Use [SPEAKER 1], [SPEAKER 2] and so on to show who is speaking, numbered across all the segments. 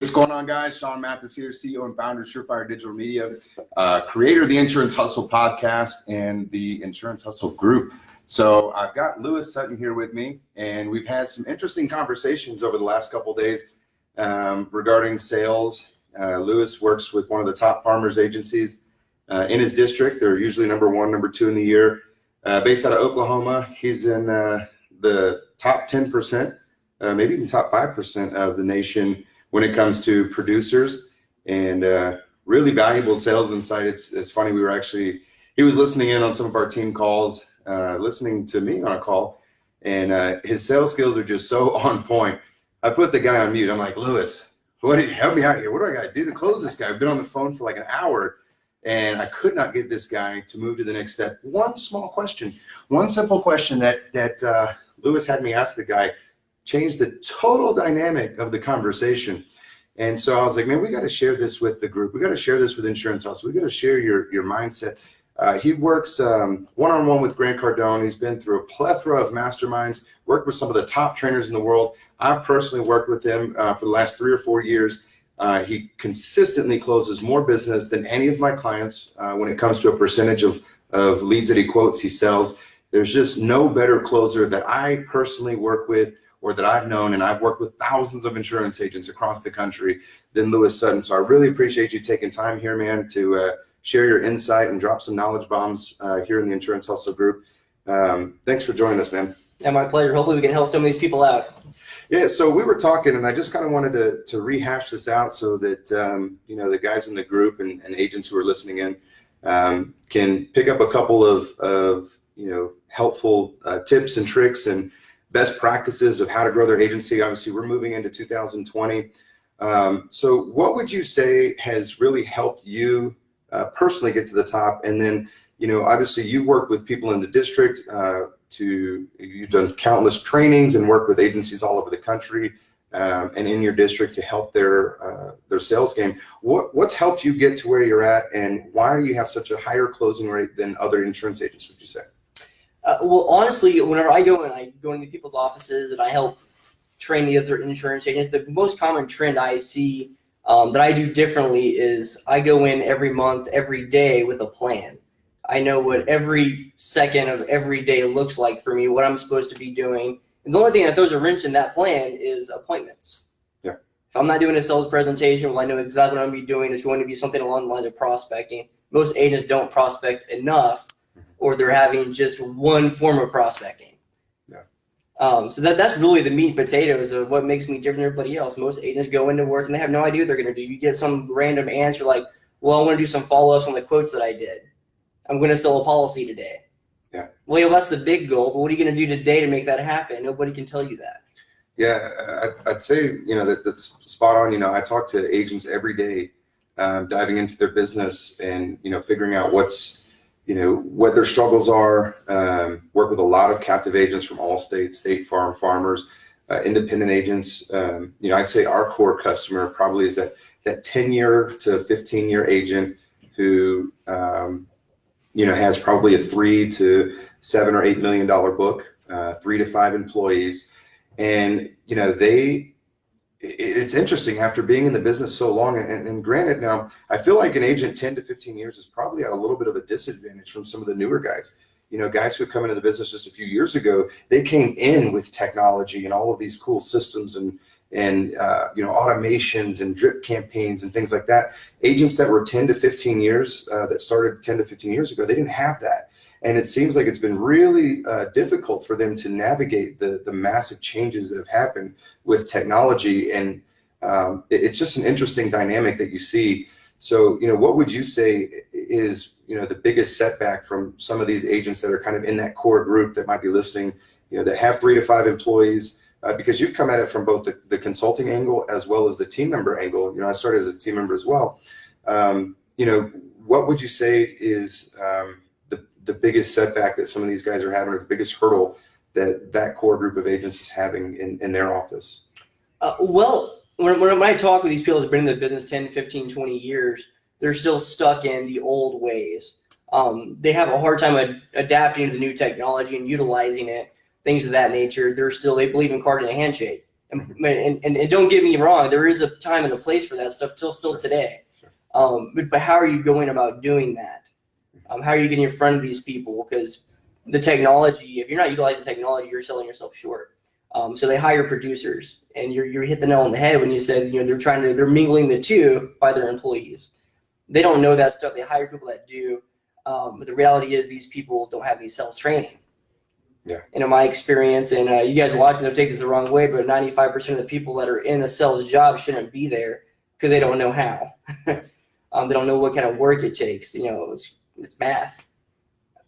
[SPEAKER 1] What's going on, guys? Sean Matheis here, CEO and founder of Surefire Digital Media, creator of the Insurance Hustle podcast and the Insurance Hustle group. So I've got Lewis Sutton here with me, and we've had some interesting conversations over the last couple of days regarding sales. Lewis works with one of the top farmers agencies in his district. They're usually number one, number two in the year. Based out of Oklahoma, he's in the top 10%, maybe even top 5% of the nation when it comes to producers, and really valuable sales insight. It's funny, he was listening in on some of our team calls, listening to me on a call, and his sales skills are just so on point. I put the guy on mute. I'm like, Lewis, help me out here. What do I got to do to close this guy? I've been on the phone for like an hour, and I could not get this guy to move to the next step. One small question, one simple question that Lewis had me ask the guy changed the total dynamic of the conversation. And so I was like, man, we got to share this with the group. We got to share this with Insurance House. We got to share your mindset. He works one-on-one with Grant Cardone. He's been through a plethora of masterminds, worked with some of the top trainers in the world. I've personally worked with him for the last 3 or 4 years. He consistently closes more business than any of my clients when it comes to a percentage of leads that he quotes, he sells. There's just no better closer that I personally work with or that I've known, and I've worked with thousands of insurance agents across the country, than Lewis Sutton. So I really appreciate you taking time here, man, to share your insight and drop some knowledge bombs here in the Insurance Hustle group. Thanks for joining us, man.
[SPEAKER 2] Yeah, my pleasure. Hopefully we can help some of these people out.
[SPEAKER 1] Yeah, so we were talking, and I just kind of wanted to rehash this out so that the guys in the group and agents who are listening in can pick up a couple of helpful tips and tricks and best practices of how to grow their agency. Obviously, we're moving into 2020. So what would you say has really helped you personally get to the top? And then, obviously you've worked with people in the district, you've done countless trainings and worked with agencies all over the country and in your district to help their sales game. What's helped you get to where you're at, and why do you have such a higher closing rate than other insurance agents, would you say?
[SPEAKER 2] Well, honestly, whenever I go into people's offices and I help train the other insurance agents, the most common trend I see that I do differently is I go in every month, every day with a plan. I know what every second of every day looks like for me, what I'm supposed to be doing. And the only thing that throws a wrench in that plan is appointments.
[SPEAKER 1] Yeah.
[SPEAKER 2] If I'm not doing a sales presentation, well, I know exactly what I'm going to be doing. It's going to be something along the lines of prospecting. Most agents don't prospect enough, or they're having just one form of prospecting.
[SPEAKER 1] Yeah.
[SPEAKER 2] So that's really the meat and potatoes of what makes me different than everybody else. Most agents go into work and they have no idea what they're going to do. You get some random answer like, well, I want to do some follow-ups on the quotes that I did. I'm going to sell a policy today.
[SPEAKER 1] Yeah.
[SPEAKER 2] Well, that's the big goal, but what are you going to do today to make that happen? Nobody can tell you that.
[SPEAKER 1] Yeah, I'd say, that's spot on. I talk to agents every day, diving into their business and, figuring out what their struggles are. Work with a lot of captive agents from all states, State Farm, Farmers, independent agents. I'd say our core customer probably is that 10-year to 15-year agent who, has probably a $3 to $7 or $8 million book, 3 to 5 employees. And, it's interesting after being in the business so long, and granted now, I feel like an agent 10 to 15 years is probably at a little bit of a disadvantage from some of the newer guys. Guys who have come into the business just a few years ago, they came in with technology and all of these cool systems and automations and drip campaigns and things like that. Agents that were 10 to 15 years, that started 10 to 15 years ago, they didn't have that. And it seems like it's been really difficult for them to navigate the massive changes that have happened with technology. And it's just an interesting dynamic that you see. So, what would you say is, the biggest setback from some of these agents that are kind of in that core group that might be listening, that have 3 to 5 employees? Because you've come at it from both the consulting angle as well as the team member angle. I started as a team member as well. What would you say is the biggest setback that some of these guys are having, or the biggest hurdle that core group of agents is having in their office?
[SPEAKER 2] Well, when I talk with these people who've been in the business 10, 15, 20 years, they're still stuck in the old ways. They have a hard time adapting to the new technology and utilizing it, things of that nature. They believe in card and a handshake. And don't get me wrong, there is a time and a place for that stuff still today.
[SPEAKER 1] Sure.
[SPEAKER 2] But how are you going about doing that? How are you getting in front of these people? Because the technology, if you're not utilizing technology, you're selling yourself short. So they hire producers, and you hit the nail on the head when you said, they're mingling the two by their employees. They don't know that stuff. They hire people that do. But the reality is these people don't have any sales training.
[SPEAKER 1] Yeah.
[SPEAKER 2] And in my experience, and you guys watching, they'll take this the wrong way, but 95% of the people that are in a sales job shouldn't be there because they don't know how. They don't know what kind of work it takes. It's math.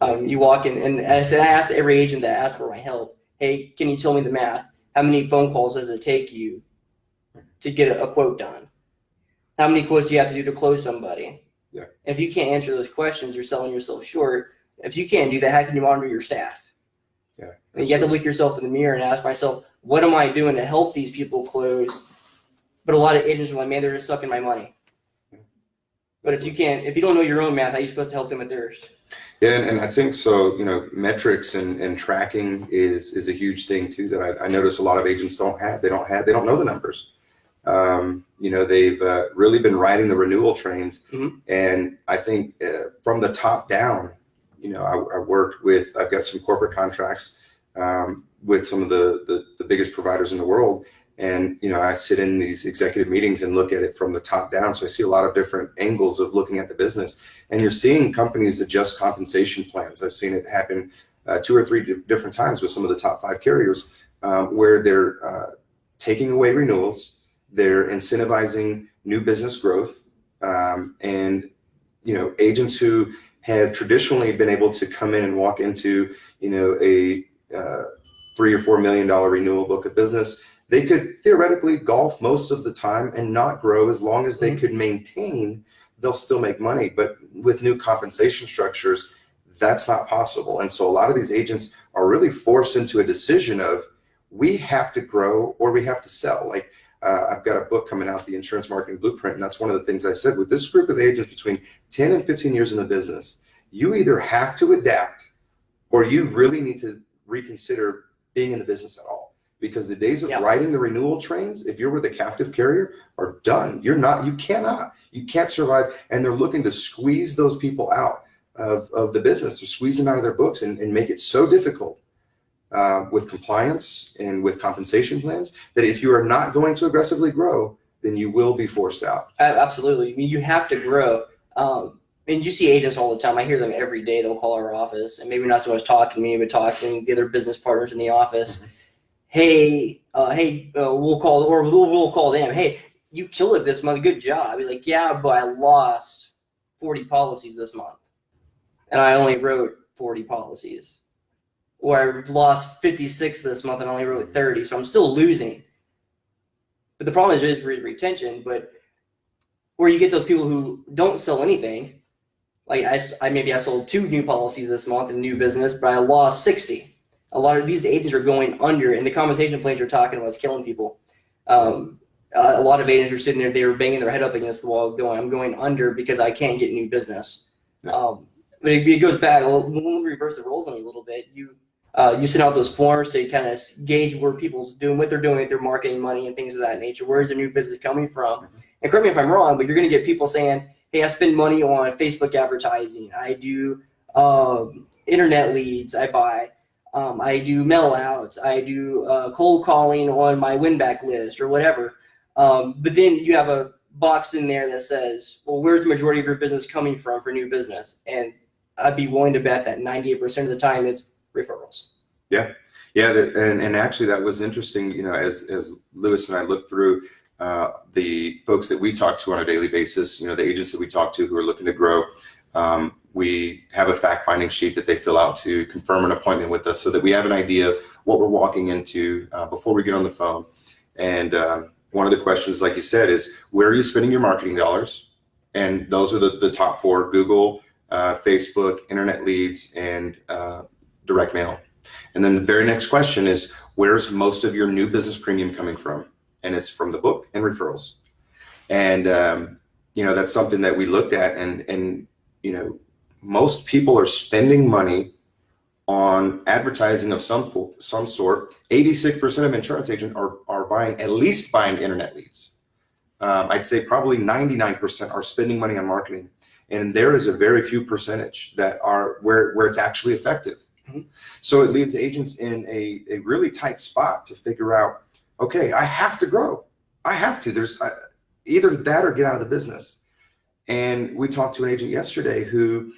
[SPEAKER 2] You walk in, and I asked every agent that asked for my help, hey, can you tell me the math? How many phone calls does it take you to get a quote done? How many quotes do you have to do to close somebody?
[SPEAKER 1] Yeah.
[SPEAKER 2] If you can't answer those questions, you're selling yourself short. If you can't do that, how can you monitor your staff?
[SPEAKER 1] Yeah.
[SPEAKER 2] And you have to look yourself in the mirror and ask myself, what am I doing to help these people close? But a lot of agents are like, man, they're just sucking my money. But if you don't know your own math, how are you supposed to help them with theirs?
[SPEAKER 1] Yeah, and I think so. Metrics and tracking is a huge thing too that I notice a lot of agents don't have. They don't know the numbers. They've really been riding the renewal trains,
[SPEAKER 2] mm-hmm.
[SPEAKER 1] and I think from the top down, I've got some corporate contracts with some of the biggest providers in the world. And, I sit in these executive meetings and look at it from the top down. So I see a lot of different angles of looking at the business, and you're seeing companies adjust compensation plans. I've seen it happen 2 or 3 different times with some of the top 5 carriers where they're taking away renewals. They're incentivizing new business growth. And agents who have traditionally been able to come in and walk into, a $3 or $4 million renewal book of business, they could theoretically golf most of the time and not grow. As long as they
[SPEAKER 2] mm-hmm.
[SPEAKER 1] could maintain, they'll still make money. But with new compensation structures, that's not possible. And so a lot of these agents are really forced into a decision of, we have to grow or we have to sell. Like I've got a book coming out, The Insurance Marketing Blueprint, and that's one of the things I said. With this group of agents between 10 and 15 years in the business, you either have to adapt or you really need to reconsider being in the business at all. Because the days of riding the renewal trains, if you're with a captive carrier, are done. You can't survive. And they're looking to squeeze those people out of the business, to squeeze them out of their books and make it so difficult with compliance and with compensation plans that if you are not going to aggressively grow, then you will be forced out.
[SPEAKER 2] Absolutely. I mean, you have to grow. And you see agents all the time. I hear them every day. They'll call our office, and maybe not so much talking to me, but talking to the other business partners in the office. Mm-hmm. We'll call them. Hey, you killed it this month. Good job. He's like, yeah, but I lost 40 policies this month, and I only wrote 40 policies. Or I lost 56 this month and I only wrote 30, so I'm still losing. But the problem is retention. But where you get those people who don't sell anything, like I sold 2 new policies this month in new business, but I lost 60. A lot of these agents are going under, and the compensation plans you're talking about is killing people. A lot of agents are sitting there, they were banging their head up against the wall going, I'm going under because I can't get new business. But it goes back, when we reverse the roles on you a little bit, you send out those forms to kind of gauge where people's doing, what they're doing with their marketing money and things of that nature. Where is their new business coming from? And correct me if I'm wrong, but you're going to get people saying, hey, I spend money on Facebook advertising. I do internet leads I buy. I do mail outs. I do cold calling on my win-back list or whatever. But then you have a box in there that says, well, where's the majority of your business coming from for new business? And I'd be willing to bet that 98% of the time it's referrals.
[SPEAKER 1] Yeah. And actually that was interesting, as Lewis and I looked through the folks that we talk to on a daily basis, the agents that we talk to who are looking to grow. We have a fact-finding sheet that they fill out to confirm an appointment with us so that we have an idea of what we're walking into before we get on the phone. And one of the questions, like you said, is where are you spending your marketing dollars? And those are the top 4: Google, Facebook, internet leads, and direct mail. And then the very next question is, where's most of your new business premium coming from? And it's from the book and referrals. And, that's something that we looked at, and most people are spending money on advertising of some sort. 86% of insurance agents are are at least buying internet leads. I'd say probably 99% are spending money on marketing. And there is a very few percentage that are where it's actually effective. Mm-hmm. So it leaves agents in a really tight spot to figure out, okay, I have to grow. I have to. There's either that or get out of the business. And we talked to an agent yesterday who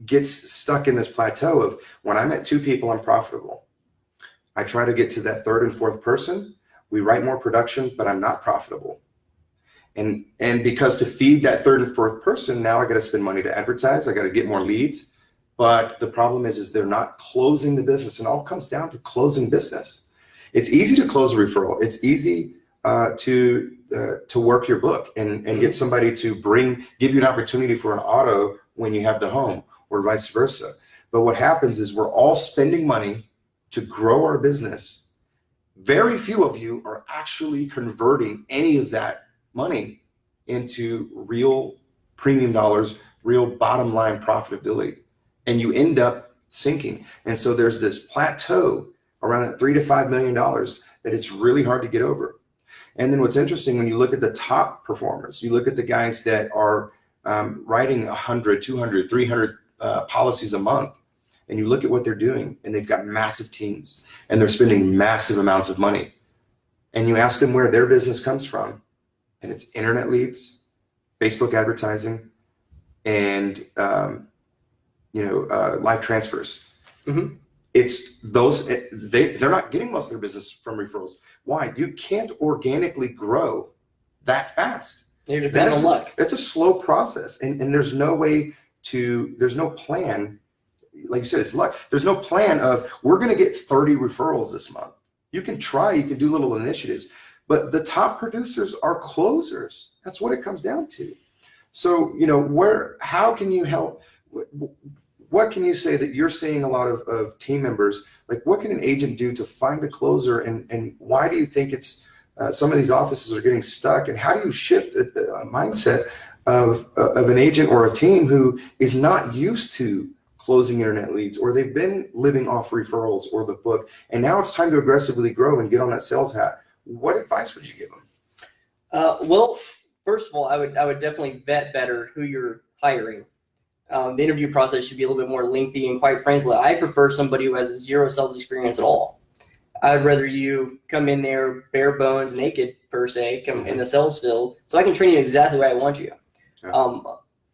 [SPEAKER 1] gets stuck in this plateau of, when I'm at 2 people, I'm profitable. I try to get to that 3rd and 4th person. We write more production, but I'm not profitable. And because to feed that 3rd and 4th person, now I got to spend money to advertise. I got to get more leads. But the problem is they're not closing the business. And all comes down to closing business. It's easy to close a referral. It's easy to work your book and get somebody to give you an opportunity for an auto when you have the home, or vice versa. But what happens is we're all spending money to grow our business. Very few of you are actually converting any of that money into real premium dollars, real bottom line profitability, and you end up sinking. And so there's this plateau around that $3 to $5 million that it's really hard to get over. And then what's interesting, when you look at the top performers, you look at the guys that are writing 100, 200, 300 policies a month, and you look at what they're doing, and they've got massive teams, and they're spending massive amounts of money. And you ask them where their business comes from, and it's internet leads, Facebook advertising, and live transfers. Mm-hmm. It's those, they're not getting most of their business from referrals. Why? You can't organically grow that fast.
[SPEAKER 2] You're depending on luck.
[SPEAKER 1] It's a slow process, and there's no way there's no plan. Like you said, it's luck. There's no plan of, we're going to get 30 referrals this month. You can try, you can do little initiatives, but the top producers are closers. That's what it comes down to. So, how can you help? What can you say that you're seeing a lot of team members? Like, what can an agent do to find a closer, and why do you think it's some of these offices are getting stuck? And how do you shift a mindset of an agent or a team who is not used to closing internet leads, or they've been living off referrals or the book, and now it's time to aggressively grow and get on that sales hat? What advice would you give them?
[SPEAKER 2] Well, first of all, I would definitely vet better who you're hiring. The interview process should be a little bit more lengthy, and quite frankly, I prefer somebody who has 0 sales experience at all. I'd rather you come in there bare bones, naked per se, come in the sales field, so I can train you exactly where I want you. Yeah.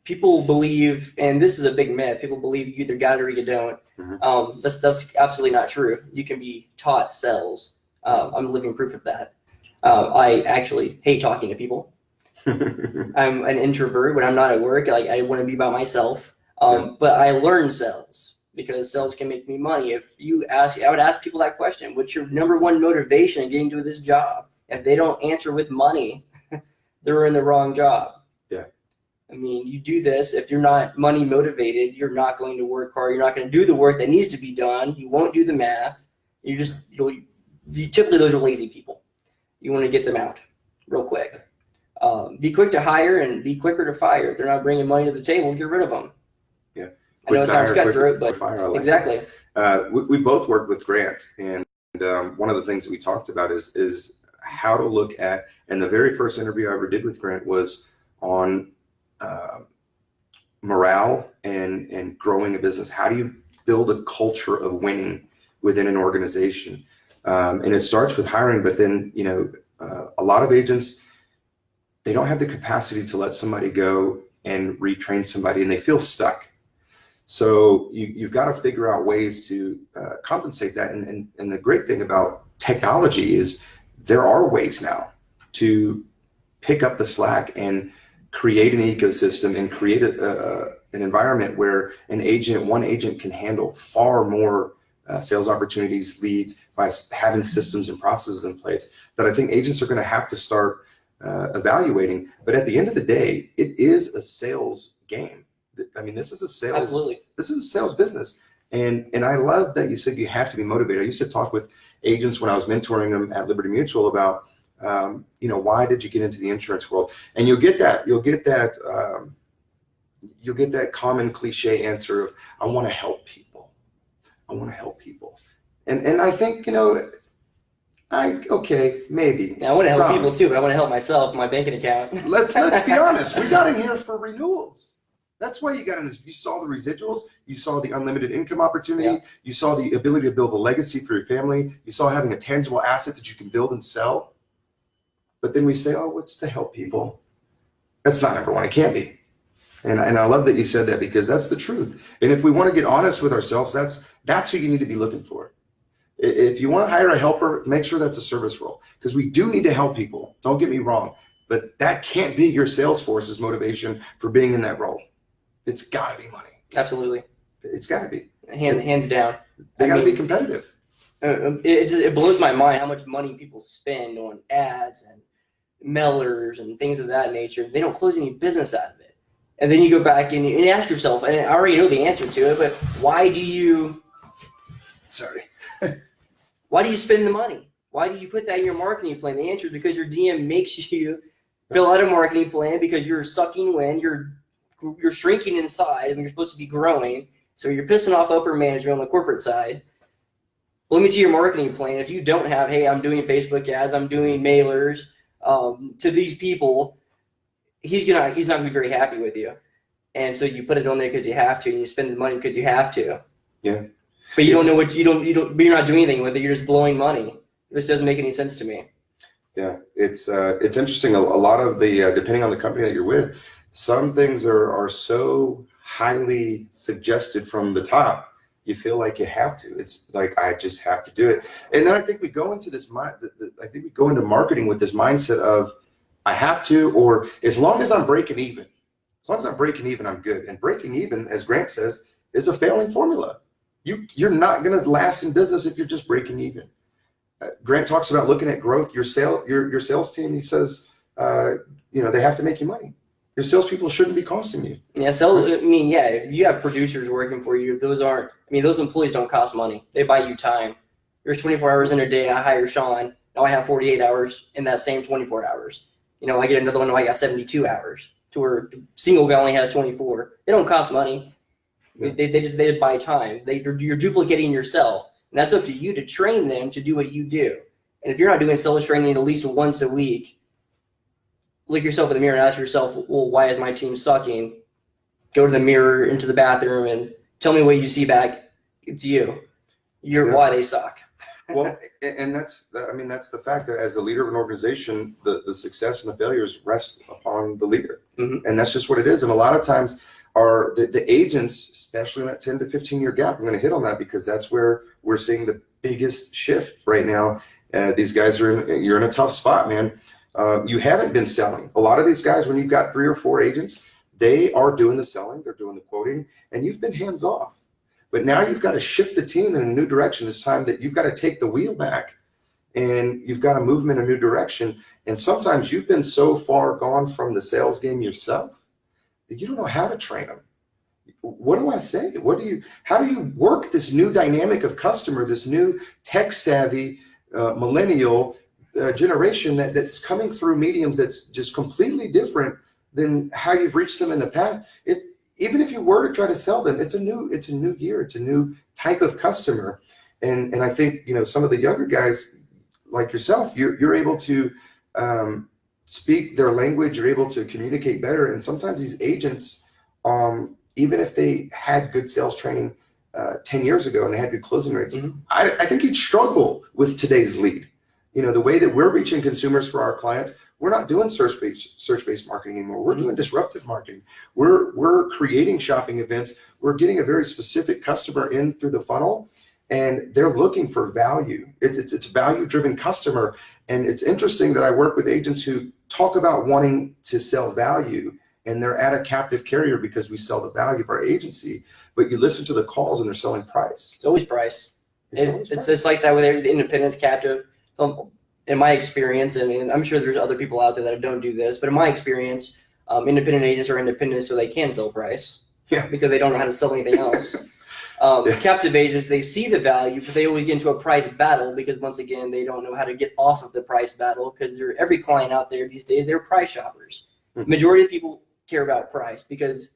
[SPEAKER 2] People believe, and this is a big myth, people believe you either got it or you don't. Mm-hmm. That's absolutely not true. You can be taught sales. I'm living proof of that. I actually hate talking to people. I'm an introvert when I'm not at work. I want to be by myself. But I learn sales because sales can make me money. I would ask people that question: what's your number one motivation in getting to this job? If they don't answer with money, they're in the wrong job.
[SPEAKER 1] Yeah.
[SPEAKER 2] I mean, you do this, if you're not money motivated, you're not going to work hard. You're not going to do the work that needs to be done. You won't do the math. You typically, those are lazy people. You want to get them out real quick. Be quick to hire and be quicker to fire. If they're not bringing money to the table, get rid of them.
[SPEAKER 1] Yeah.
[SPEAKER 2] I know it sounds cutthroat, but
[SPEAKER 1] like
[SPEAKER 2] exactly.
[SPEAKER 1] We both worked with Grant, and one of the things that we talked about is how to look at, and the very first interview I ever did with Grant was on morale and growing a business. How do you build a culture of winning within an organization? And it starts with hiring, but then, a lot of agents, they don't have the capacity to let somebody go and retrain somebody, and they feel stuck. So you've got to figure out ways to compensate that. And the great thing about technology is there are ways now to pick up the slack and create an ecosystem and create an environment where one agent can handle far more sales opportunities, leads, by having systems and processes in place that I think agents are going to have to start evaluating. But at the end of the day, it is a sales game. I mean, this is a sales business. And I love that you said you have to be motivated. I used to talk with agents when I was mentoring them at Liberty Mutual about, why did you get into the insurance world? And you'll get that common cliche answer of, I want to help people. I want to help people. And I think, Okay, maybe.
[SPEAKER 2] Now, I want to help
[SPEAKER 1] Some.
[SPEAKER 2] people too, but I want to help myself, my banking account.
[SPEAKER 1] Let's be honest. We got in here for renewals. That's why you got in this. You saw the residuals. You saw the unlimited income opportunity.
[SPEAKER 2] Yeah.
[SPEAKER 1] You saw the ability to build a legacy for your family. You saw having a tangible asset that you can build and sell. But then we say, oh, it's to help people. That's not number one. It can't be. And I love that you said that, because that's the truth. And if we want to get honest with ourselves, that's who you need to be looking for. If you want to hire a helper, make sure that's a service role, because we do need to help people. Don't get me wrong, but that can't be your sales force's motivation for being in that role. It's got to be money.
[SPEAKER 2] Absolutely.
[SPEAKER 1] It's got to be.
[SPEAKER 2] Hands down.
[SPEAKER 1] They got to be competitive.
[SPEAKER 2] It blows my mind how much money people spend on ads and mailers and things of that nature. They don't close any business out of it. And then you go back and ask yourself, and I already know the answer to it, but why do you spend the money? Why do you put that in your marketing plan? The answer is because your DM makes you fill out a marketing plan, because you're sucking wind, you're shrinking inside, and you're supposed to be growing. So you're pissing off upper management on the corporate side. Well, let me see your marketing plan. If you don't have, hey, I'm doing Facebook ads, I'm doing mailers to these people, he's not gonna be very happy with you. And so you put it on there because you have to, and you spend the money because you have to.
[SPEAKER 1] Yeah.
[SPEAKER 2] But you don't know but you're not doing anything with it. You're just blowing money. This doesn't make any sense to me.
[SPEAKER 1] Yeah, it's interesting. A lot of the depending on the company that you're with, some things are so highly suggested from the top, you feel like you have to. It's like, I just have to do it. And then I think we go into this I think we go into marketing with this mindset of, I have to, or as long as I'm breaking even. As long as I'm breaking even, I'm good. And breaking even, as Grant says, is a failing formula. You're not going to last in business if you're just breaking even. Grant talks about looking at growth. Your sales team, he says, they have to make you money. Your salespeople shouldn't be costing you.
[SPEAKER 2] Yeah, if you have producers working for you, those employees don't cost money. They buy you time. There's 24 hours in a day. I hire Sean. Now I have 48 hours in that same 24 hours. I get another one. Now I got 72 hours. To where the single guy only has 24. They don't cost money. Yeah. They buy time. You're duplicating yourself, and that's up to you to train them to do what you do. And if you're not doing sales training at least once a week, look yourself in the mirror and ask yourself, well, why is my team sucking? Go to the mirror, into the bathroom, and tell me what you see back. It's you. Why they suck.
[SPEAKER 1] Well, and that's the fact that as a leader of an organization, the success and the failures rest upon the leader. Mm-hmm. And that's just what it is. And a lot of times the agents, especially in that 10 to 15 year gap, I'm going to hit on that because that's where we're seeing the biggest shift right now. These guys you're in a tough spot, man. You haven't been selling. A lot of these guys, when you've got 3 or 4 agents, they are doing the selling, they're doing the quoting, and you've been hands off. But now you've got to shift the team in a new direction. It's time that you've got to take the wheel back and you've got to move them in a new direction. And sometimes you've been so far gone from the sales game yourself that you don't know how to train them. What do I say? How do you work this new dynamic of customer, this new tech savvy millennial generation that's coming through mediums that's just completely different than how you've reached them in the past? Even if you were to try to sell them, it's a new year, it's a new type of customer. And I think, some of the younger guys like yourself, you're able to speak their language, you're able to communicate better. And sometimes these agents, even if they had good sales training 10 years ago and they had good closing rates, mm-hmm. I think you'd struggle with today's lead. The way that we're reaching consumers for our clients, we're not doing search-based marketing anymore. We're doing disruptive marketing. We're creating shopping events. We're getting a very specific customer in through the funnel, and they're looking for value. It's a value-driven customer, and it's interesting that I work with agents who talk about wanting to sell value, and they're at a captive carrier because we sell the value of our agency. But you listen to the calls, and they're selling price.
[SPEAKER 2] It's always price. It's like that with the independence captive. In my experience, and I'm sure there's other people out there that don't do this, but in my experience, independent agents are independent so they can sell price. Yeah. Because they don't know how to sell anything else. Captive agents, they see the value, but they always get into a price battle because, once again, they don't know how to get off of the price battle because every client out there these days, they're price shoppers. Mm-hmm. Majority of people care about price because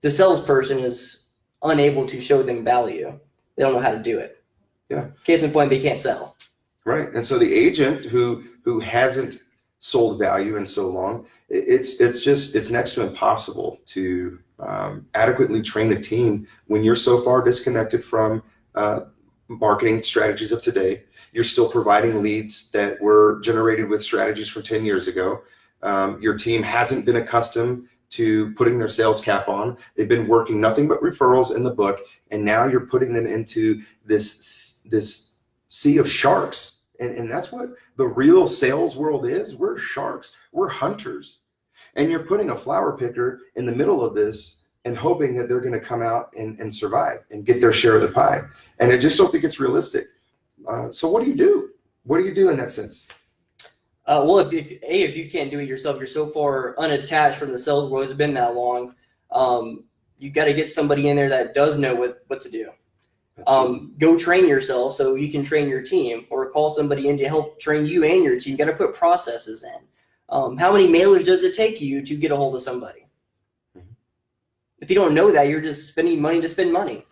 [SPEAKER 2] the salesperson is unable to show them value. They don't know how to do it. Yeah. Case in point, they can't sell.
[SPEAKER 1] Right. And so the agent who hasn't sold value in so long, it's next to impossible to adequately train a team when you're so far disconnected from marketing strategies of today. You're still providing leads that were generated with strategies from 10 years ago. Your team hasn't been accustomed to putting their sales cap on. They've been working nothing but referrals in the book, and now you're putting them into this sea of sharks. And that's what the real sales world is. We're sharks. We're hunters. And you're putting a flower picker in the middle of this and hoping that they're going to come out and survive and get their share of the pie. And I just don't think it's realistic. So what do you do? What do you do in that sense?
[SPEAKER 2] Well, if you can't do it yourself, you're so far unattached from the sales world, it's been that long. You got to get somebody in there that does know what to do. Go train yourself so you can train your team, or call somebody in to help train you and your team. You got to put processes in. How many mailers does it take you to get a hold of somebody? Mm-hmm. If you don't know that, you're just spending money to spend money.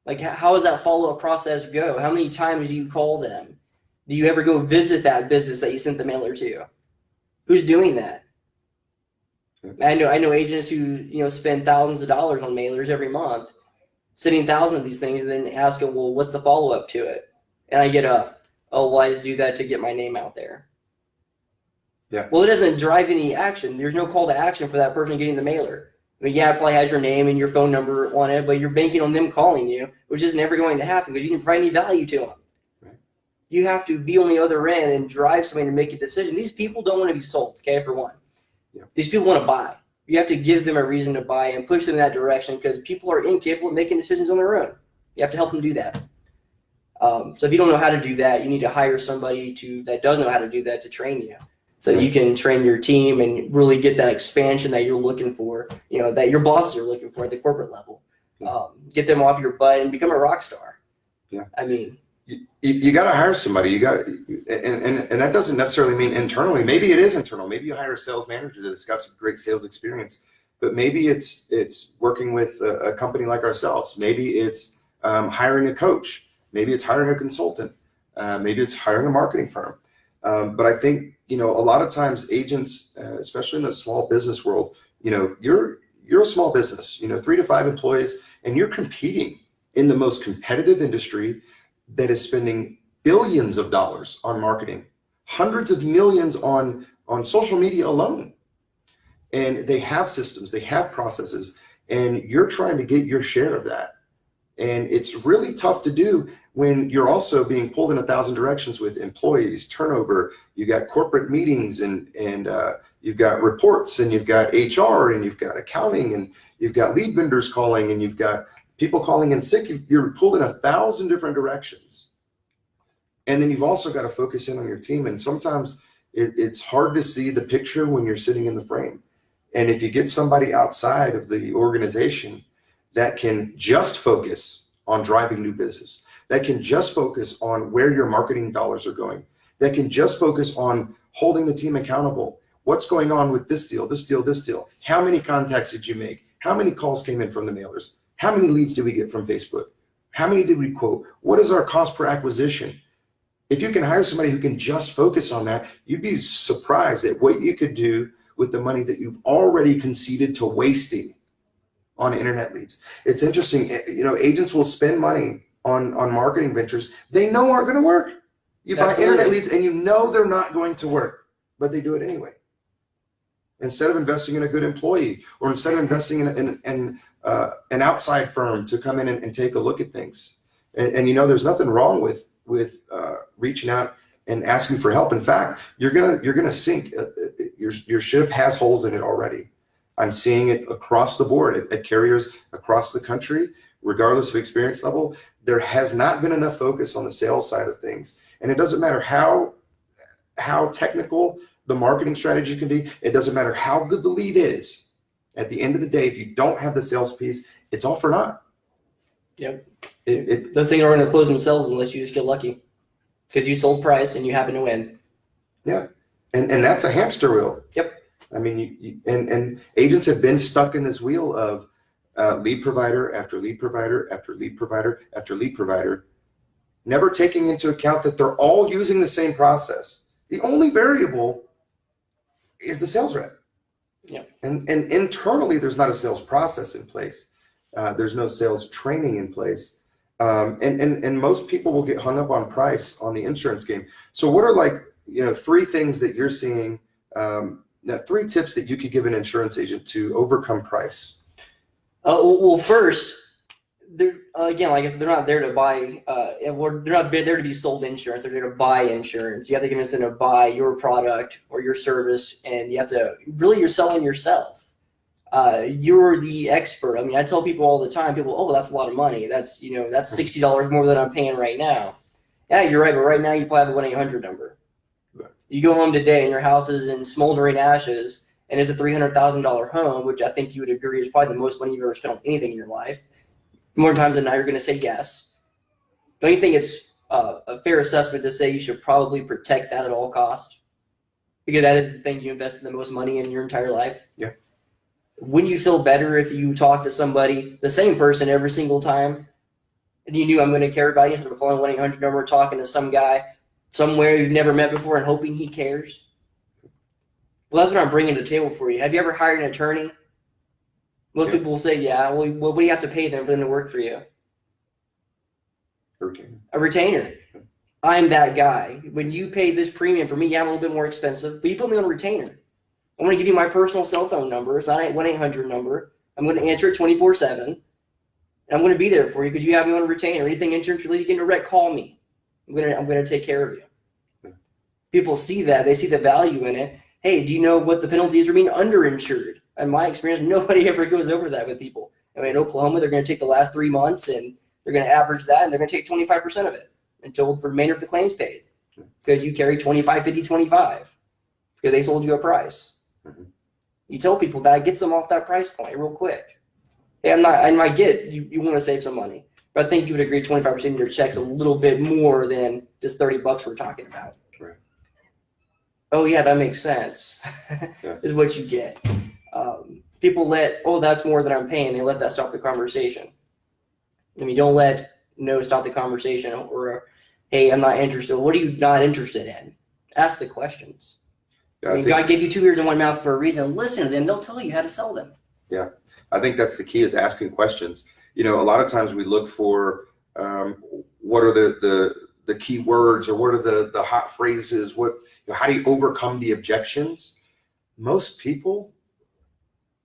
[SPEAKER 2] Like, how does that follow-up process go? How many times do you call them? Do you ever go visit that business that you sent the mailer to? Who's doing that? I know agents who spend thousands of dollars on mailers every month, sending thousands of these things, and then ask them, well, what's the follow-up to it? And I get I just do that to get my name out there.
[SPEAKER 1] Yeah.
[SPEAKER 2] Well, it doesn't drive any action. There's no call to action for that person getting the mailer. I mean, yeah, it probably has your name and your phone number on it, but you're banking on them calling you, which is never going to happen because you didn't provide any value to them. Right. You have to be on the other end and drive somebody to make a decision. These people don't want to be sold, okay, for one. Yeah. These people want to buy. You have to give them a reason to buy and push them in that direction because people are incapable of making decisions on their own. You have to help them do that. So if you don't know how to do that, you need to hire somebody that does know how to do that to train you. So you can train your team and really get that expansion that you're looking for, that your bosses are looking for at the corporate level. Get them off your butt and become a rock star. Yeah. I mean,
[SPEAKER 1] you got to hire somebody. And that doesn't necessarily mean internally. Maybe it is internal. Maybe you hire a sales manager that's got some great sales experience. But maybe it's working with a company like ourselves. Maybe it's hiring a coach. Maybe it's hiring a consultant. Maybe it's hiring a marketing firm. But I think, a lot of times agents, especially in the small business world, you're a small business, 3 to 5 employees, and you're competing in the most competitive industry that is spending billions of dollars on marketing, hundreds of millions on social media alone. And they have systems, they have processes, and you're trying to get your share of that. And it's really tough to do when you're also being pulled in 1,000 directions with employees, turnover. You got corporate meetings and you've got reports, and you've got HR, and you've got accounting, and you've got lead vendors calling, and you've got people calling in sick. You're pulled in 1,000 different directions. And then you've also got to focus in on your team. And sometimes it's hard to see the picture when you're sitting in the frame. And if you get somebody outside of the organization that can just focus on driving new business, that can just focus on where your marketing dollars are going, that can just focus on holding the team accountable. What's going on with this deal, this deal, this deal? How many contacts did you make? How many calls came in from the mailers? How many leads did we get from Facebook? How many did we quote? What is our cost per acquisition? If you can hire somebody who can just focus on that, you'd be surprised at what you could do with the money that you've already conceded to wasting on internet leads. It's interesting, agents will spend money on marketing ventures they know aren't going to work. You buy internet leads and they're not going to work, but they do it anyway. Instead of investing in a good employee, or instead of investing in an outside firm to come in and take a look at things. And there's nothing wrong with reaching out and asking for help. In fact, you're gonna sink. Your ship has holes in it already. I'm seeing it across the board at carriers across the country, regardless of experience level. There has not been enough focus on the sales side of things. And it doesn't matter how technical the marketing strategy can be. It doesn't matter how good the lead is. At the end of the day, if you don't have the sales piece, it's all for naught.
[SPEAKER 2] Yep. Those things are going to close themselves unless you just get lucky, because you sold price and you happen to win.
[SPEAKER 1] Yeah. And that's a hamster wheel.
[SPEAKER 2] Yep.
[SPEAKER 1] I mean, and agents have been stuck in this wheel of lead provider after lead provider after lead provider after lead provider. never taking into account that they're all using the same process. The only variable is the sales rep.
[SPEAKER 2] Yeah.
[SPEAKER 1] And internally, there's not a sales process in place. There's no sales training in place. And most people will get hung up on price on the insurance game. So what are, like, 3 things that you're seeing, 3 tips that you could give an insurance agent to overcome price?
[SPEAKER 2] Well, first, they're again, like I said, they're not there to buy, they're not there to be sold insurance. They're there to buy insurance. You have to convince them to buy your product or your service, and you have to you're selling yourself. You're the expert. I mean, I tell people all the time, well, that's a lot of money. That's $60 more than I'm paying right now. Yeah, you're right, but right now you probably have a 1-800 number.
[SPEAKER 1] Right.
[SPEAKER 2] You go home today and your house is in smoldering ashes, and it's a $300,000 home, which I think you would agree is probably the most money you've ever spent on anything in your life. More times than not, you're going to say yes. Don't you think it's a fair assessment to say you should probably protect that at all costs? Because that is the thing you invest the most money in your entire life.
[SPEAKER 1] Yeah.
[SPEAKER 2] Wouldn't you feel better if you talk to somebody, the same person every single time, and you knew I'm going to care about you instead of calling 1-800 number, talking to some guy somewhere you've never met before and hoping he cares? Well, that's what I'm bringing to the table for you. Have you ever hired an attorney? Most people will say, yeah. Well, what do you have to pay them for them to work for you? A retainer. I'm that guy. When you pay this premium for me, yeah, I'm a little bit more expensive, but you put me on a retainer. I'm going to give you my personal cell phone number. It's not a 1-800 number. I'm going to answer it 24/7. And I'm going to be there for you because you have me on a retainer. Anything insurance related, you get in a wreck, call me. I'm going to take care of you. People see that. They see the value in it. Hey, do you know what the penalties are being underinsured? In my experience, nobody ever goes over that with people. I mean, in Oklahoma, they're going to take the last 3 months and they're going to average that, and they're going to take 25% of it until the remainder of the claims paid because you carry 25, 50, 25 because they sold you a price.
[SPEAKER 1] Mm-hmm.
[SPEAKER 2] You tell people that, gets them off that price point real quick. Hey, I get you want to save some money, but I think you would agree 25% of your check's a little bit more than just $30 we're talking about.
[SPEAKER 1] Right.
[SPEAKER 2] Oh yeah, that makes sense.
[SPEAKER 1] Yeah.
[SPEAKER 2] Is what you get. People that's more than I'm paying. They let that stop the conversation. I mean, don't let no stop the conversation or, hey, I'm not interested. What are you not interested in? Ask the questions.
[SPEAKER 1] Yeah,
[SPEAKER 2] I mean, God gave you 2 ears and 1 mouth for a reason. Listen to them. They'll tell you how to sell them.
[SPEAKER 1] Yeah, I think that's the key, is asking questions. A lot of times we look for what are the key words, or what are the hot phrases? How do you overcome the objections? Most people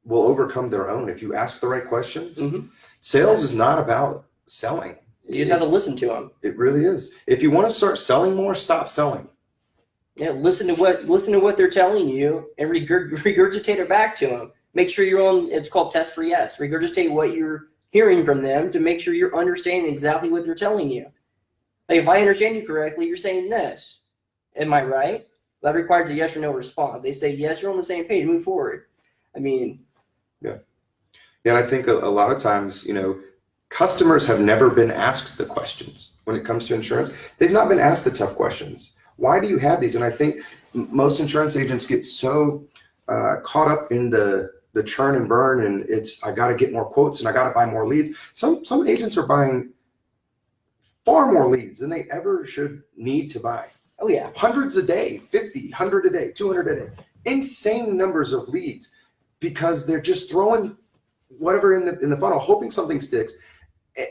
[SPEAKER 1] will overcome their own if you ask the right questions. Mm-hmm. Sales is not about selling.
[SPEAKER 2] You just have to listen to them.
[SPEAKER 1] It really is. If you want to start selling more, stop selling.
[SPEAKER 2] Yeah, listen to what they're telling you and regurgitate it back to them. Make sure you're on. It's called test for yes. Regurgitate what you're hearing from them to make sure you're understanding exactly what they're telling you. Like, if I understand you correctly, you're saying this. Am I right? That requires a yes or no response. They say yes, you're on the same page. Move forward. I mean.
[SPEAKER 1] Yeah. Yeah, I think a lot of times, customers have never been asked the questions when it comes to insurance. They've not been asked the tough questions. Why do you have these? And I think most insurance agents get so caught up in the churn and burn, and I got to get more quotes and I got to buy more leads. Some agents are buying far more leads than they ever should need to buy.
[SPEAKER 2] Oh yeah.
[SPEAKER 1] Hundreds a day, 50, 100 a day, 200 a day. Insane numbers of leads, because they're just throwing whatever in the funnel, hoping something sticks.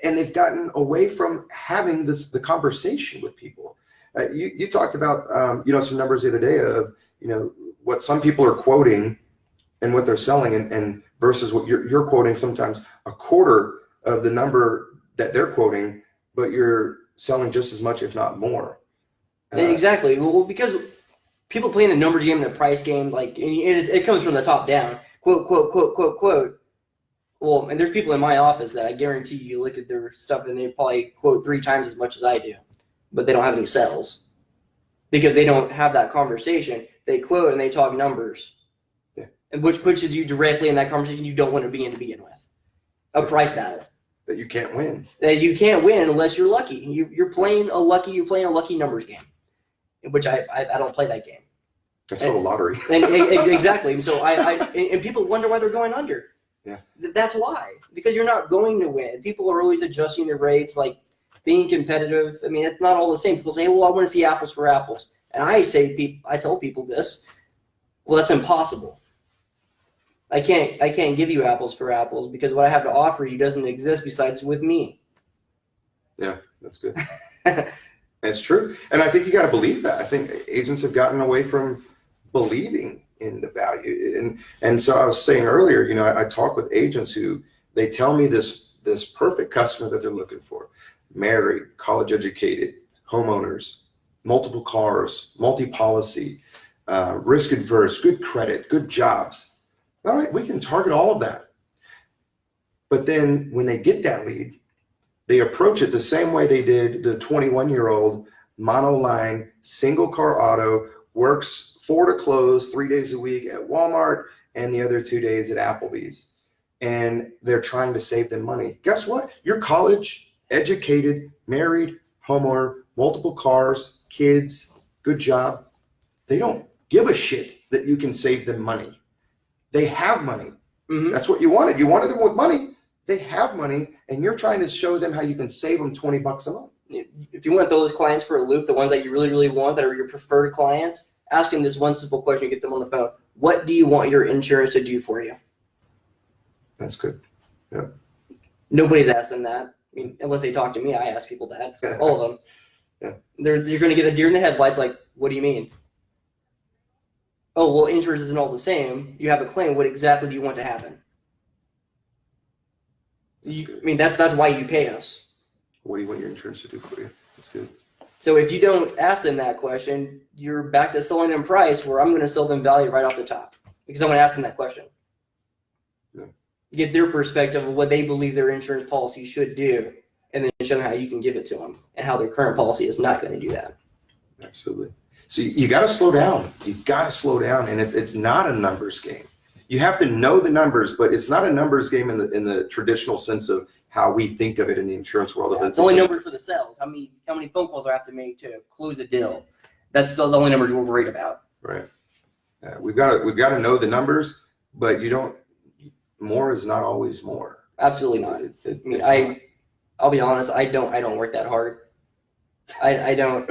[SPEAKER 1] And they've gotten away from having the conversation with people. You talked about some numbers the other day of what some people are quoting and what they're selling, and versus what you're quoting, sometimes a quarter of the number that they're quoting, but you're selling just as much, if not more.
[SPEAKER 2] Exactly. Well, because people playing the numbers game and the price game, like it comes from the top down. Quote, quote, quote, quote, quote. Well, and there's people in my office that I guarantee you look at their stuff and they probably quote 3 times as much as I do, but they don't have any sales because they don't have that conversation. They quote and they talk numbers, and which pushes you directly in that conversation you don't want to be in to begin with. A price battle
[SPEAKER 1] that you can't win.
[SPEAKER 2] That you can't win unless you're lucky. You're playing a lucky numbers game, which I don't play that game.
[SPEAKER 1] That's called a lottery.
[SPEAKER 2] And exactly. So and people wonder why they're going under.
[SPEAKER 1] Yeah.
[SPEAKER 2] That's why. Because you're not going to win. People are always adjusting their rates. Like, being competitive. I mean, it's not all the same. People say, well, I want to see apples for apples. And I tell people this, well, that's impossible. I can't give you apples for apples because what I have to offer you doesn't exist besides with me.
[SPEAKER 1] Yeah, that's good. That's true. And I think you got to believe that. I think agents have gotten away from believing in the value. And so I was saying earlier, you know, I talk with agents who they tell me this perfect customer that they're looking for: married, college educated, homeowners, multiple cars, multi-policy, risk adverse, good credit, good jobs. All right, we can target all of that. But then when they get that lead, they approach it the same way they did the 21-year-old monoline, single car auto, works 4 to close 3 days a week at Walmart and the other 2 days at Applebee's. And they're trying to save them money. Guess what? You're college, educated, married, homeowner, multiple cars, kids, good job. They don't give a shit that you can save them money. They have money.
[SPEAKER 2] Mm-hmm.
[SPEAKER 1] That's what you wanted. You wanted them with money. They have money, and you're trying to show them how you can save them $20 a month.
[SPEAKER 2] If you want those clients for a loop, the ones that you really, really want, that are your preferred clients, ask them this one simple question, get them on the phone. What do you want your insurance to do for you?
[SPEAKER 1] That's good. Yeah.
[SPEAKER 2] Nobody's asked them that. I mean, unless they talk to me, I ask people that. All of them.
[SPEAKER 1] Yeah.
[SPEAKER 2] You're going to get a deer in the headlights like, what do you mean? Oh, well, insurance isn't all the same. You have a claim. What exactly do you want to happen? I mean, that's why you pay us.
[SPEAKER 1] What do you want your insurance to do for you? That's good.
[SPEAKER 2] So if you don't ask them that question, you're back to selling them price, where I'm going to sell them value right off the top because I'm going to ask them that question.
[SPEAKER 1] Yeah.
[SPEAKER 2] Get their perspective of what they believe their insurance policy should do, and then show them how you can give it to them and how their current policy is not going to do that.
[SPEAKER 1] Absolutely. So you got to slow down. You got to slow down, and it's not a numbers game. You have to know the numbers, but it's not a numbers game in the traditional sense of how we think of it in the insurance world.
[SPEAKER 2] Yeah, it's only numbers for the sales. How many phone calls do I have to make to close a deal? That's still the only numbers we're worried about.
[SPEAKER 1] Right. We've got to know the numbers, but more is not always more.
[SPEAKER 2] Absolutely not. I'll be honest. I don't work that hard. I don't.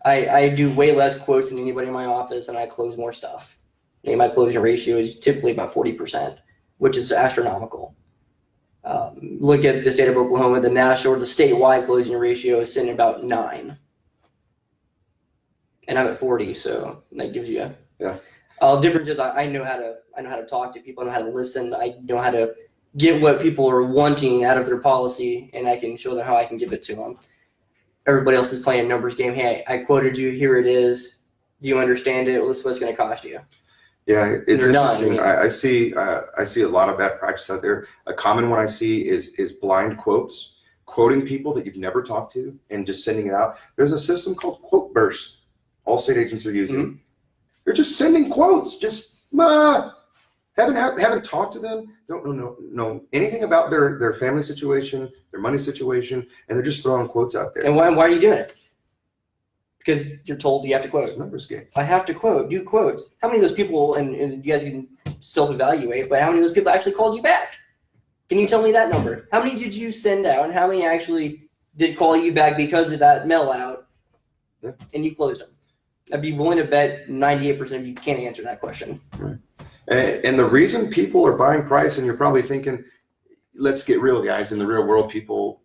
[SPEAKER 2] I do way less quotes than anybody in my office, and I close more stuff. My closing ratio is typically about 40%, which is astronomical. Look at the state of Oklahoma, the national or the statewide closing ratio is sitting about 9, and I'm at 40, so that gives you a difference. Is I know how to talk to people, I know how to listen, I know how to get what people are wanting out of their policy, and I can show them how I can give it to them. Everybody else is playing a numbers game. Hey, I quoted you. Here it is. Do you understand it? Well, this is what it's going to cost you.
[SPEAKER 1] Yeah, it's interesting.
[SPEAKER 2] Done.
[SPEAKER 1] I see a lot of bad practice out there. A common one I see is blind quotes, quoting people that you've never talked to and just sending it out. There's a system called Quote Burst. All state agents are using. Mm-hmm. They're just sending quotes. Just haven't talked to them. Don't know anything about their family situation, their money situation, and they're just throwing quotes out there.
[SPEAKER 2] And why are you doing it? Because you're told you have to quote.
[SPEAKER 1] It's a numbers game.
[SPEAKER 2] I have to quote. Do quotes. How many of those people, and you guys can self-evaluate, but how many of those people actually called you back? Can you tell me that number? How many did you send out, and how many actually did call you back because of that mail out, and you closed them? I'd be willing to bet 98% of you can't answer that question.
[SPEAKER 1] Right. And the reason people are buying price, and you're probably thinking, let's get real, guys. In the real world, people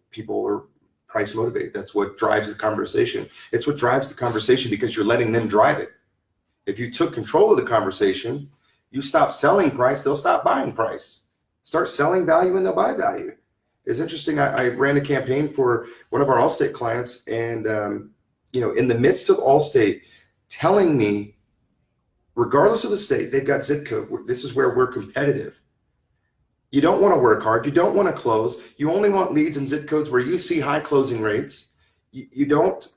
[SPEAKER 1] are price motivated. That's what drives the conversation. It's what drives the conversation because you're letting them drive it. If you took control of the conversation, you stop selling price, they'll stop buying price. Start selling value and they'll buy value. It's interesting. I ran a campaign for one of our Allstate clients, and in the midst of Allstate telling me, regardless of the state, they've got zip code. This is where we're competitive. You don't want to work hard. You don't want to close. You only want leads and zip codes where you see high closing rates. You don't.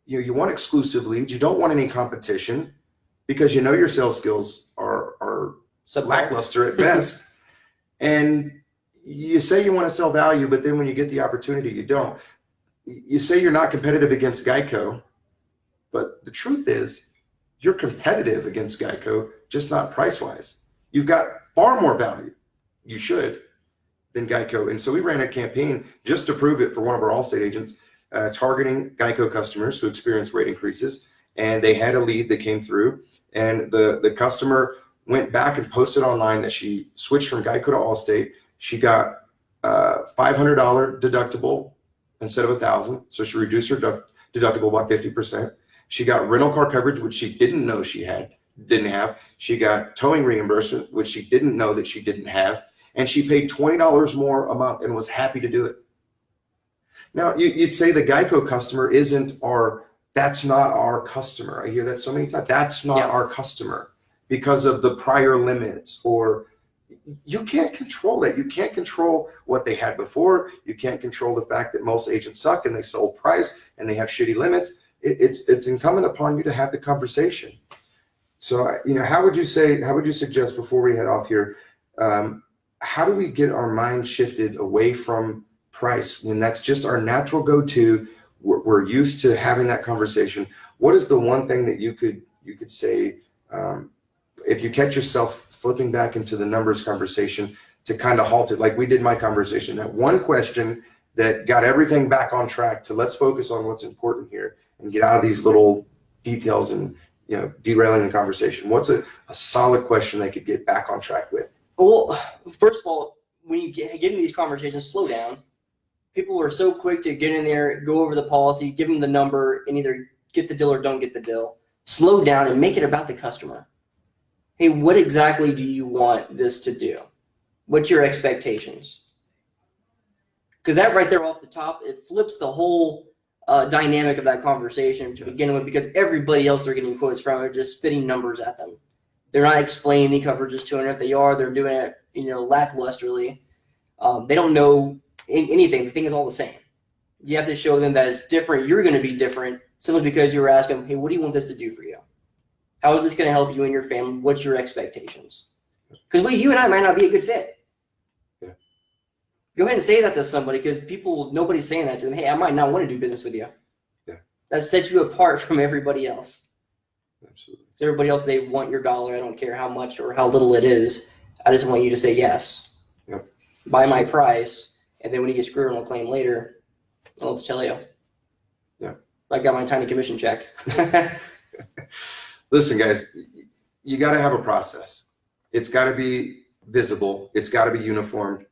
[SPEAKER 1] You want exclusive leads. You don't want any competition because you know your sales skills are lackluster at best. And you say you want to sell value, but then when you get the opportunity, you don't. You say you're not competitive against Geico, but the truth is you're competitive against Geico, just not price-wise. You've got far more value. You should than Geico. And so we ran a campaign just to prove it for one of our Allstate agents, targeting Geico customers who experienced rate increases. And they had a lead that came through, and the customer went back and posted online that she switched from Geico to Allstate. She got $500 deductible instead of $1,000. So she reduced her deductible by 50%. She got rental car coverage, which she didn't know she didn't have. She got towing reimbursement, which she didn't know that she didn't have. And she paid $20 more a month and was happy to do it. Now, you'd say the Geico customer that's not our customer. I hear that so many times. That's not our customer because of the prior limits, or you can't control that. You can't control what they had before. You can't control the fact that most agents suck and they sold price and they have shitty limits. It's incumbent upon you to have the conversation. So, how would you suggest before we head off here, how do we get our mind shifted away from price when that's just our natural go-to? We're used to having that conversation. What is the one thing that you could say, if you catch yourself slipping back into the numbers conversation, to kind of halt it, like we did my conversation? That one question that got everything back on track to let's focus on what's important here and get out of these little details and derailing the conversation. What's a solid question they could get back on track with?
[SPEAKER 2] Well, first of all, when you get into these conversations, slow down. People are so quick to get in there, go over the policy, give them the number, and either get the deal or don't get the deal. Slow down and make it about the customer. Hey, what exactly do you want this to do? What's your expectations? Because that right there off the top, it flips the whole dynamic of that conversation to begin with, because everybody else they're getting quotes from are just spitting numbers at them. They're not explaining any coverages to them. If they are, they're doing it, lacklusterly. They don't know anything. The thing is all the same. You have to show them that it's different. You're going to be different simply because you're asking, hey, what do you want this to do for you? How is this going to help you and your family? What's your expectations? Because you and I might not be a good fit.
[SPEAKER 1] Yeah.
[SPEAKER 2] Go ahead and say that to somebody, because nobody's saying that to them. Hey, I might not want to do business with you.
[SPEAKER 1] Yeah.
[SPEAKER 2] That sets you apart from everybody else.
[SPEAKER 1] Absolutely.
[SPEAKER 2] So everybody else, they want your dollar. I don't care how much or how little it is. I just want you to say yes.
[SPEAKER 1] Yeah.
[SPEAKER 2] Buy my price. And then when you get screwed on a claim later, I'll tell you.
[SPEAKER 1] Yeah.
[SPEAKER 2] I got my tiny commission check.
[SPEAKER 1] Listen, guys, you got to have a process. It's got to be visible. It's got to be uniformed.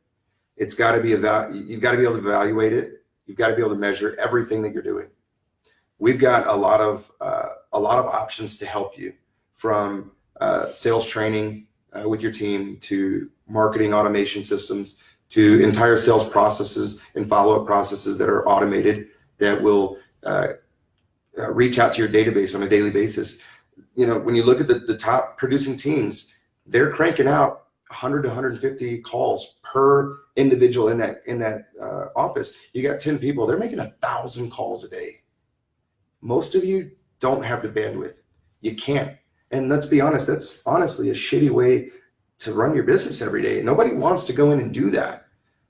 [SPEAKER 1] It's got to be you've got to be able to evaluate it. You've got to be able to measure everything that you're doing. We've got a lot of options to help you, from sales training with your team, to marketing automation systems, to entire sales processes and follow-up processes that are automated that will reach out to your database on a daily basis. When you look at the top producing teams, they're cranking out 100 to 150 calls per individual in that office. You got 10 people, they're making 1,000 calls a day. Most of you don't have the bandwidth. You can't. And let's be honest, that's honestly a shitty way to run your business every day. Nobody wants to go in and do that.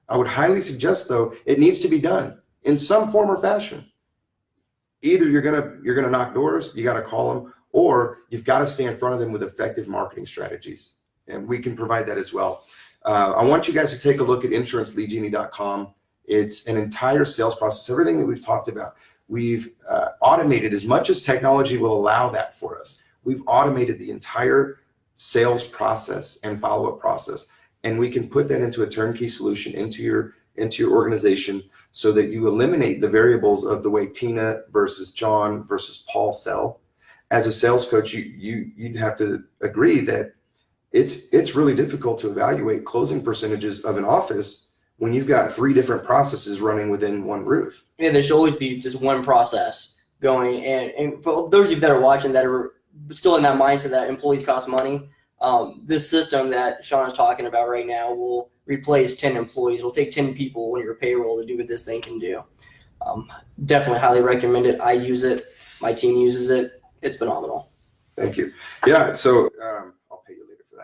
[SPEAKER 1] I would highly suggest, though, it needs to be done in some form or fashion. Either you're gonna knock doors, you got to call them, or you've got to stay in front of them with effective marketing strategies, and we can provide that as well. I want you guys to take a look at insuranceleadgenie.com. It's an entire sales process. Everything that we've talked about, we've automated as much as technology will allow that for us. We've automated the entire sales process and follow-up process, and we can put that into a turnkey solution into your organization, so that you eliminate the variables of the way Tina versus John versus Paul sell. As a sales coach, you'd have to agree that it's really difficult to evaluate closing percentages of an office when you've got 3 different processes running within one roof.
[SPEAKER 2] Yeah, there should always be just one process going. And for those of you that are watching that are still in that mindset that employees cost money, this system that Sean is talking about right now will replace 10 employees. It'll take 10 people on your payroll to do what this thing can do. Definitely highly recommend it. I use it. My team uses it. It's phenomenal.
[SPEAKER 1] Thank you. Yeah. So I'll pay you later for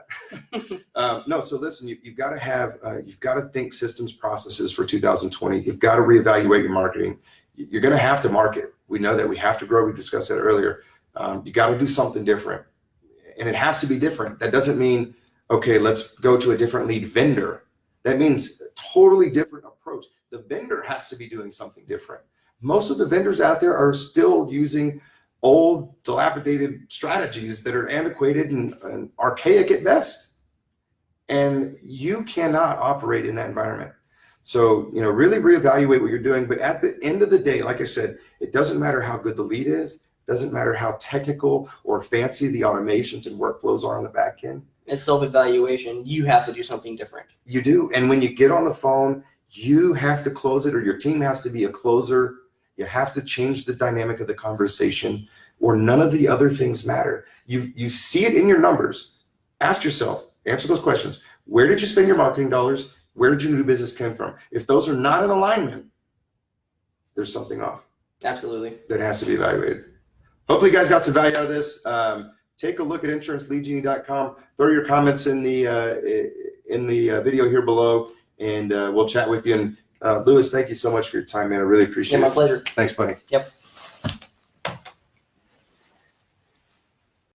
[SPEAKER 1] that. No. So listen, you've got to think systems processes for 2020. You've got to reevaluate your marketing. You're going to have to market. We know that we have to grow. We discussed that earlier. You got to do something different, and it has to be different. That doesn't mean, okay, let's go to a different lead vendor. That means a totally different approach. The vendor has to be doing something different. Most of the vendors out there are still using old, dilapidated strategies that are antiquated and archaic at best. And you cannot operate in that environment. So, really reevaluate what you're doing. But at the end of the day, like I said, it doesn't matter how good the lead is. Doesn't matter how technical or fancy the automations and workflows are on the back end.
[SPEAKER 2] It's self-evaluation. You have to do something different.
[SPEAKER 1] You do. And when you get on the phone, you have to close it, or your team has to be a closer. You have to change the dynamic of the conversation, or none of the other things matter. You see it in your numbers. Ask yourself, answer those questions. Where did you spend your marketing dollars? Where did your new business come from? If those are not in alignment, there's something off.
[SPEAKER 2] Absolutely.
[SPEAKER 1] That has to be evaluated. Hopefully you guys got some value out of this. Take a look at insuranceleadgenie.com. Throw your comments in the video here below, and we'll chat with you. And Lewis, thank you so much for your time, man. I really appreciate it.
[SPEAKER 2] Yeah, my pleasure.
[SPEAKER 1] Thanks, buddy.
[SPEAKER 2] Yep.